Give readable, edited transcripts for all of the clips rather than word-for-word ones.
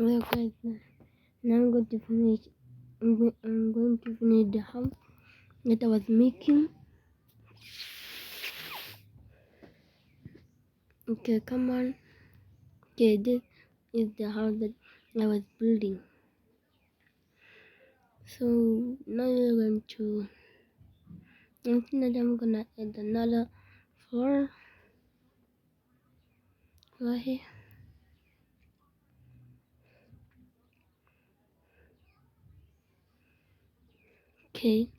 Well, guys, now I'm going to finish. I'm going to finish the house that I was making. Okay, come on. Okay, this is the house that I was building. So now you're going to. I think that I'm gonna add another floor right here. Okay,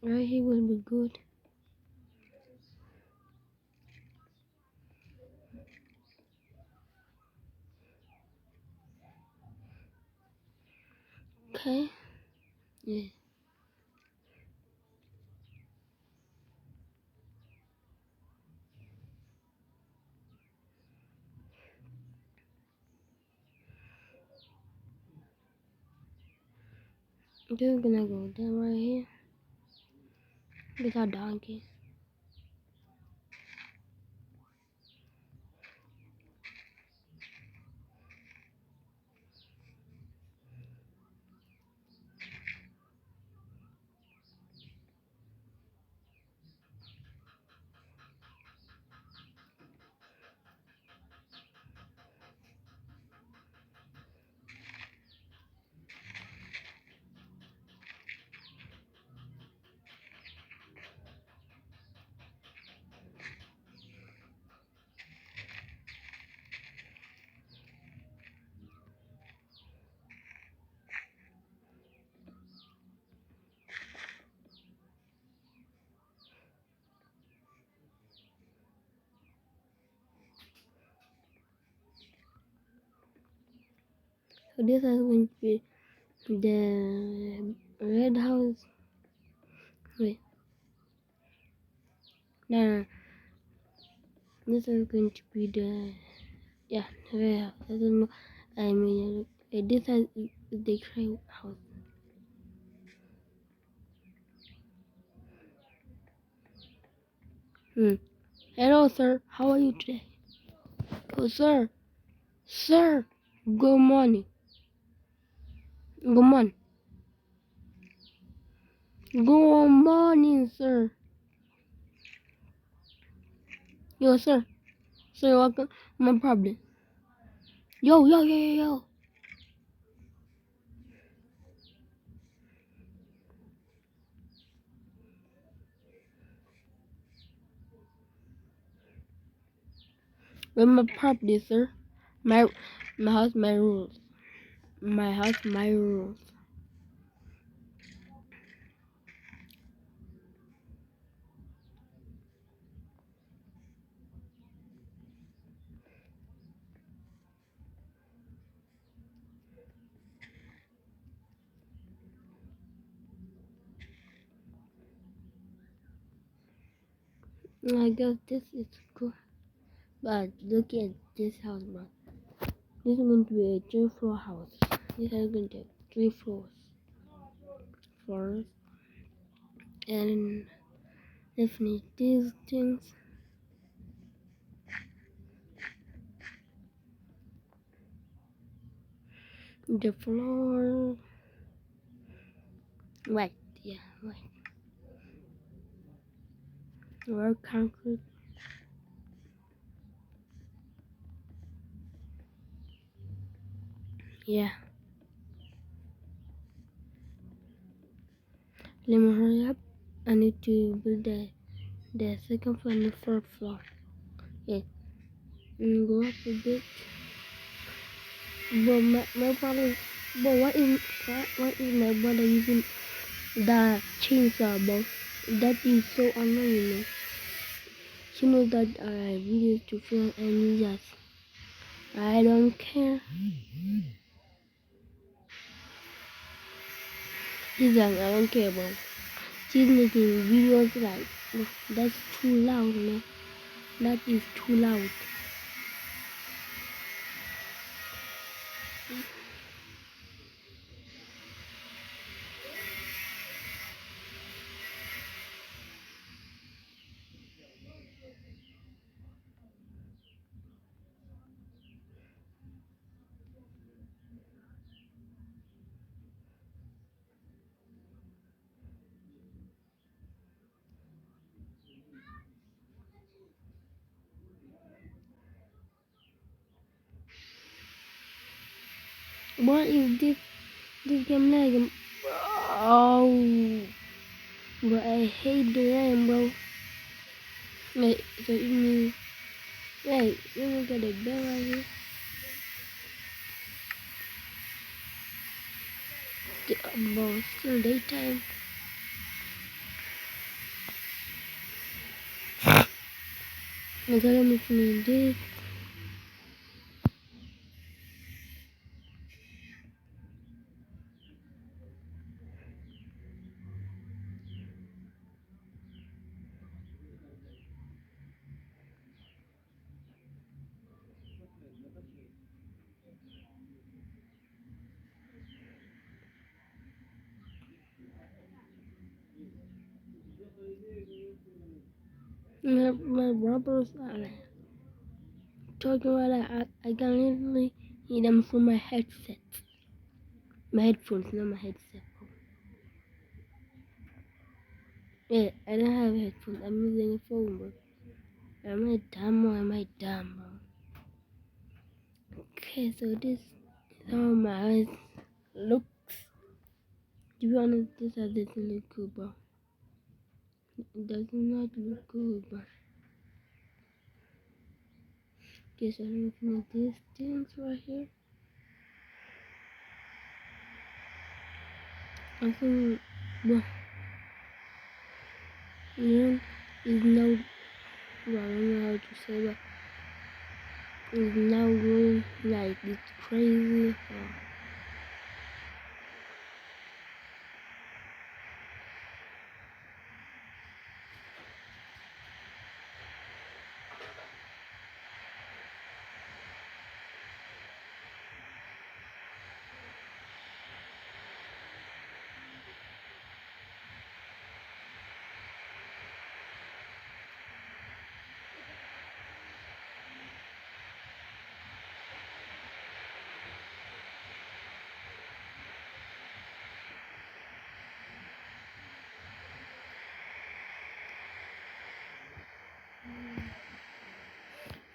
right here will be good. Okay, yeah. Just gonna go down right here. Get our donkey. So this is going to be the red house. Wait, no, this is going to be the red house. I don't know. I mean, this is the gray house. Hello, sir. How are you today? Oh, sir. Sir. Good morning. Good morning. Good morning, sir. Yo, sir. Sir, welcome. My problem. Yo. Where's my property, sir? My house, my rules. My house, my rules. I guess this is good. But look at this house, bro. This is going to be a 3-floor house. This is going to have 3 floors. And definitely these things. The floor. White. Yeah, white. Or concrete. Yeah. Let me hurry up. I need to build the second floor and the third floor. Yeah. And go up a bit. But my problem. But what is my brother using the chainsaw, bro? That is so annoying. She knows that I videos to film and just I don't care. I don't care, bro. She's making videos like that's too loud, man. That is too loud. What is this game lagging? Oh, bro, I hate the rain, bro. Wait, so it means, wait, let me get a bell right here. Bro, still daytime. And so let me finish this. My brothers are like, talking about that. I can literally hear them from my headset. My headphones, not my headset. Yeah, I don't have headphones. I'm using a phone, bro. Am I dumb or am I dumb, bro? Okay, so this is how my eyes looks. To be honest, this doesn't look good, bro. It does not look good, bro. Okay, so I'm looking at this things right here. I think, bro, Leon is now, bro, I don't know how to say, but is now going like it's crazy.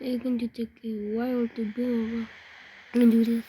It's going to take a while to build, bro. I'm gonna do this.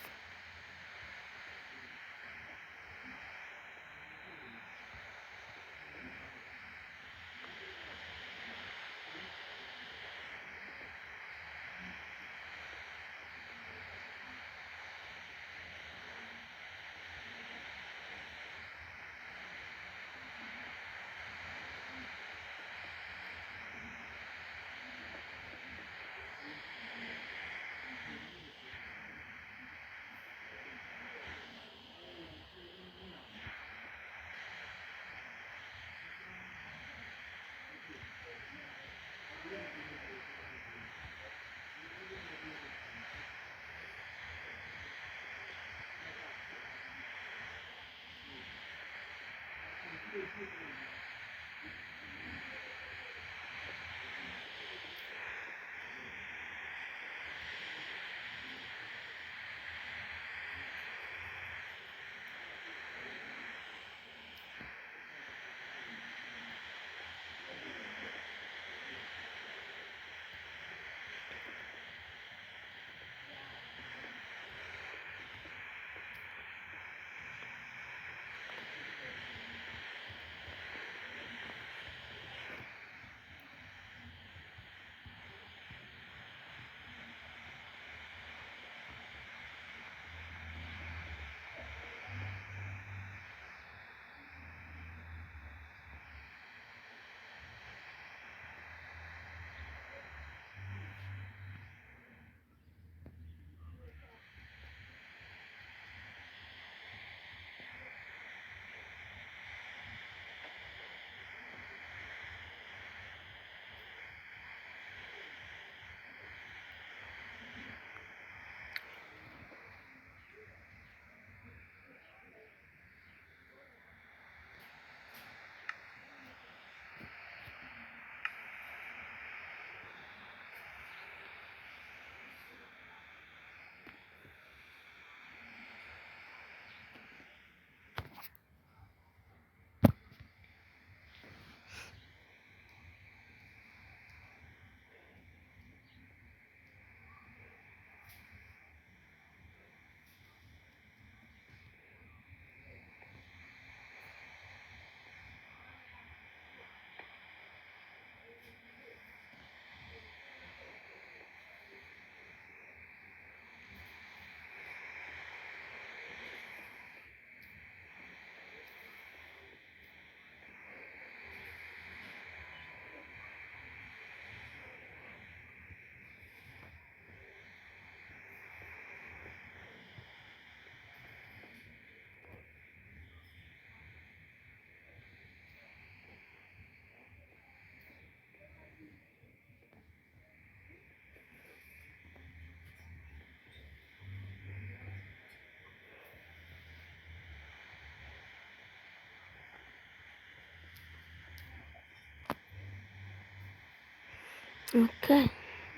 Okay.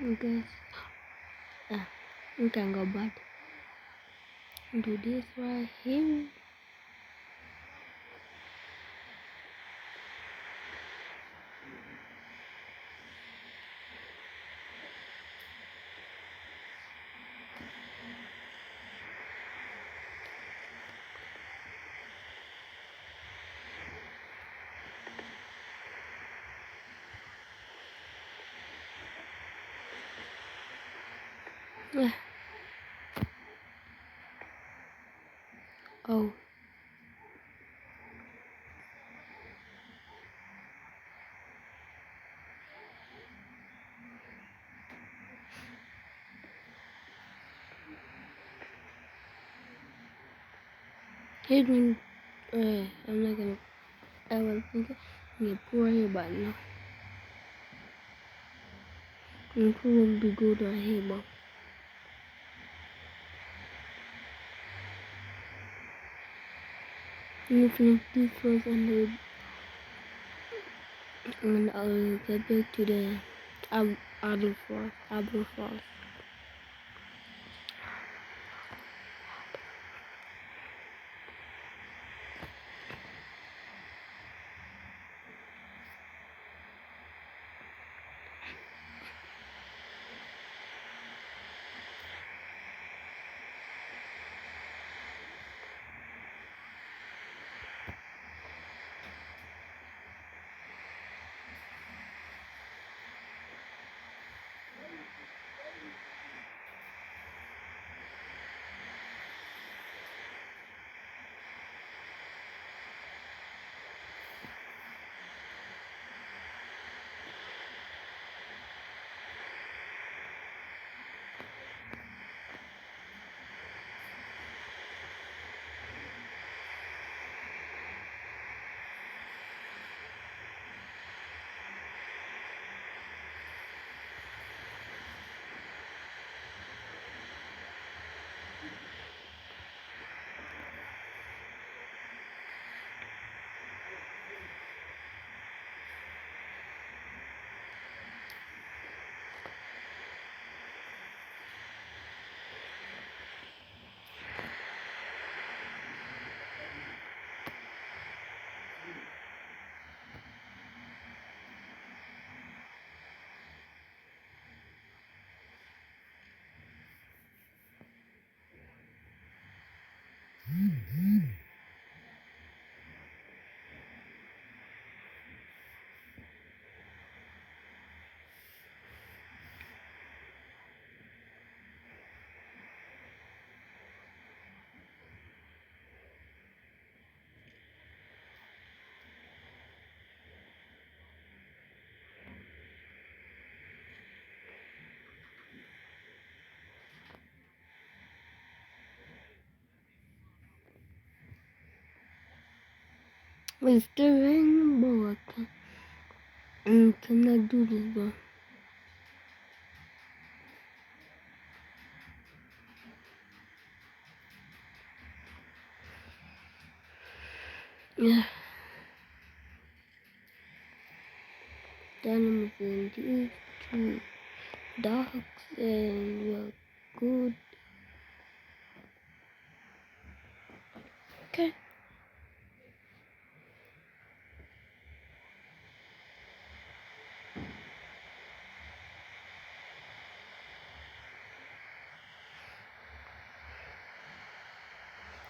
Okay. Ah, we can go back. Do this right here. Yeah. Oh. Hidden. I'm not gonna. I will think you pour here, but no. It will be good right here, but. You finish this first and I'll get back to the other force. Other force. It's the rainbow. I cannot do this, but. Yeah. Then I'm going to two dogs and you're good. Okay.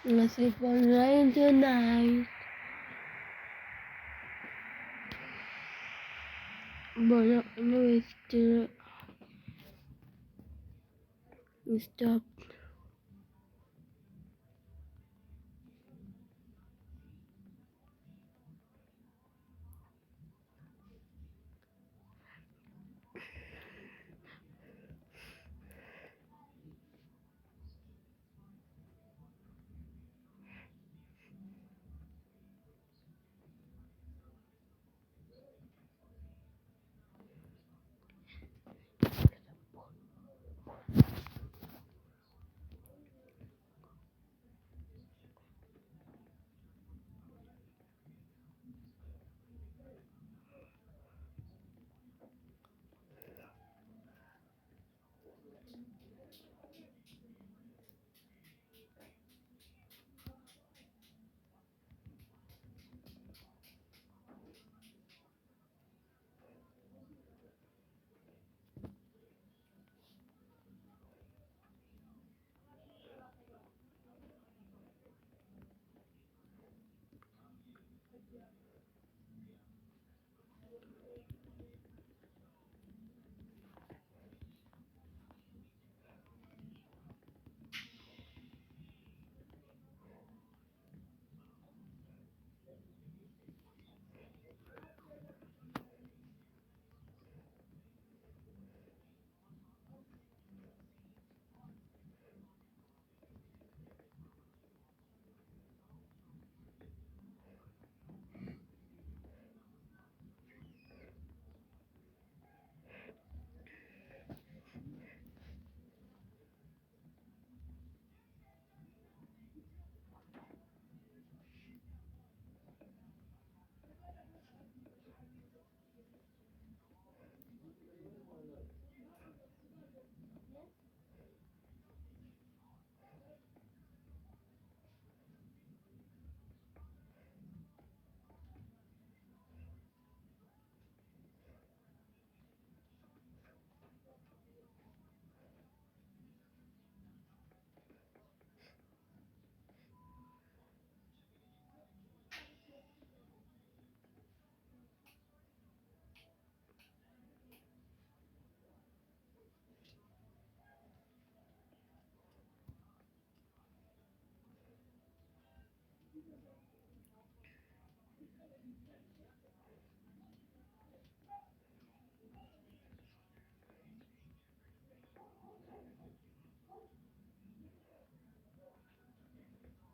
Let's sleep on rain tonight. But no, it's still. Stop.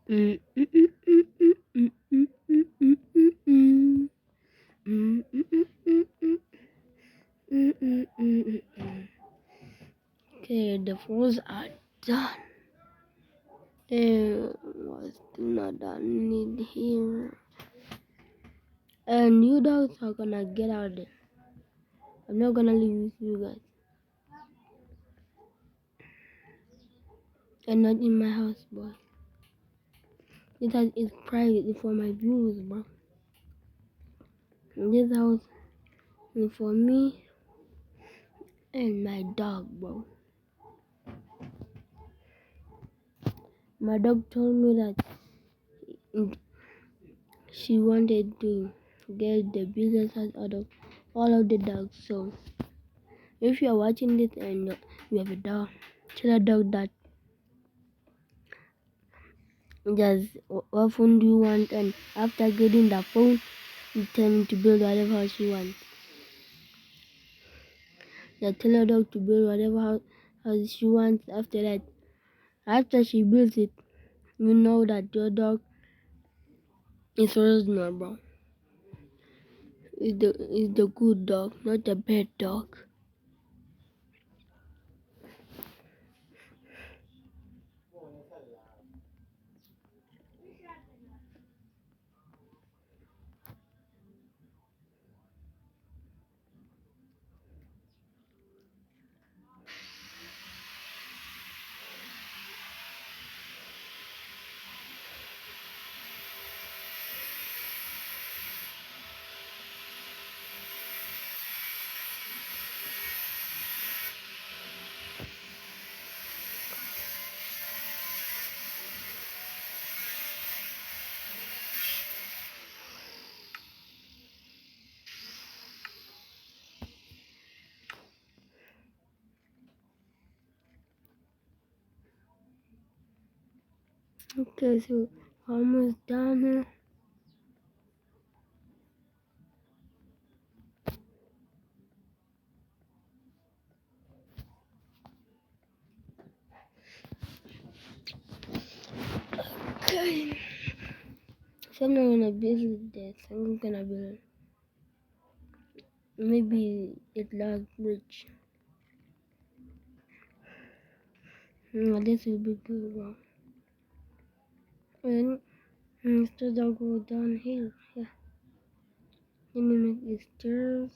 Mm, mm, mm, mm, mm, mm, mm, mm, mm, mm, mm. Mm, mm, mm, mm, mm, mm, mm, mm, mm. Okay, the floors are done. And what's not done need here? And you dogs are gonna get out there. I'm not gonna leave with you guys. And not in my house, boy. This house is private for my viewers, bro. This house is for me and my dog, bro. My dog told me that she wanted to get the biggest house out of all of the dogs. So if you are watching this and you have a dog, tell a dog that just what phone do you want, and after getting the phone, you tell him to build whatever house you want. Just tell a dog to build whatever house she wants. After that, after she builds it, you know that your dog is original, bro. It's the good dog, not the bad dog. Okay, so almost done here. Okay. So I'm not gonna build this. I'm gonna build maybe a log bridge. This will be good, bro. And instead I'll go downhill. Yeah. Let me make these stairs.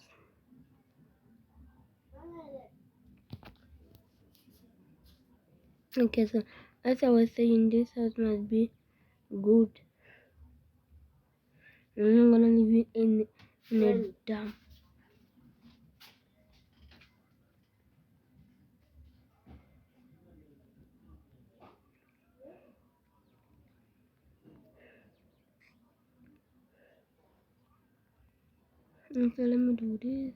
Okay, so as I was saying, this house must be good. I'm not gonna leave it in a dump. Okay, let me do this.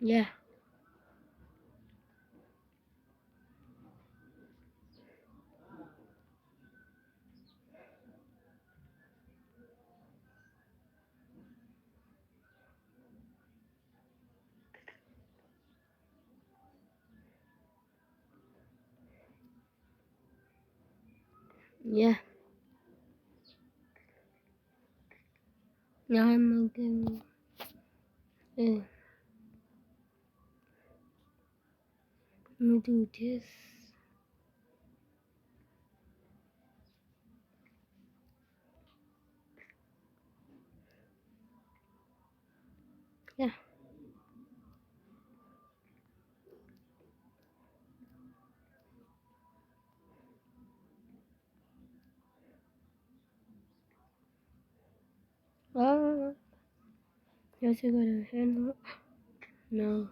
Yeah. Yeah. Now I'm okay. Let me do this. Yeah. Oh, yes, I got a handle. No.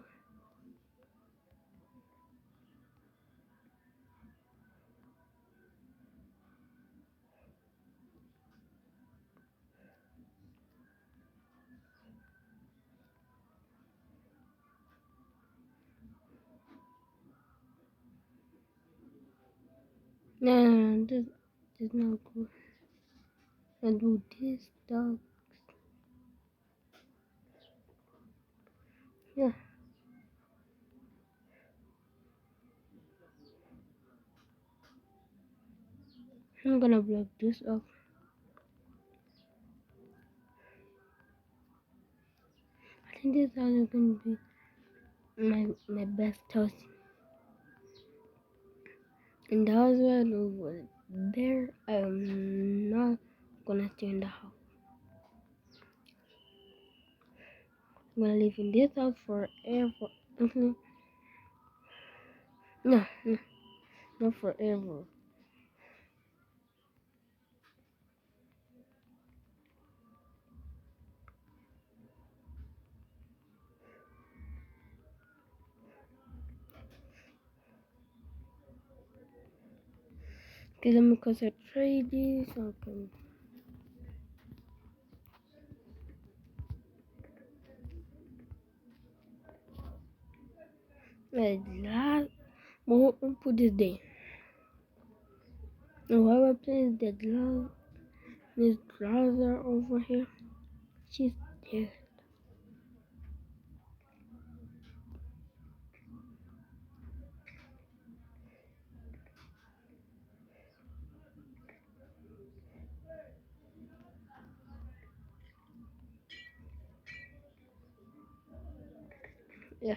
No, this is not good. I do this dog. Yeah. I'm gonna block this off. I think this house is gonna be my best house. And the house right over there, I'm not gonna stay in the house. I'm gonna live in this house forever. No, no, not forever. Okay, let me concentrate this. Okay. Last, we'll put this there. And whoever plays the glove, Miss Browser over here, she's there. Yeah.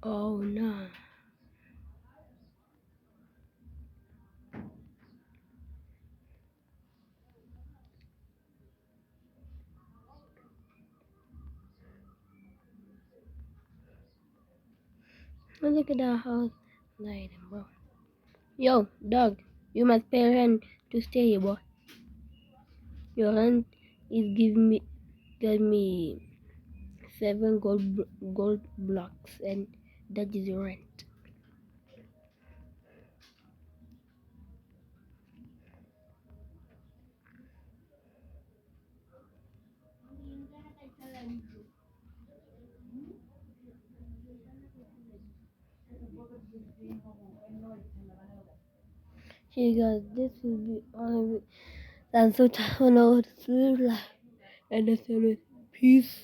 Oh no. Look at that house lighting, bro. Yo, dog, you must pay rent to stay here, boy. Your rent is give me 7 gold blocks, and that is your rent. Hey guys, this will be all of it. And so I know what to live like. And that's it. Peace.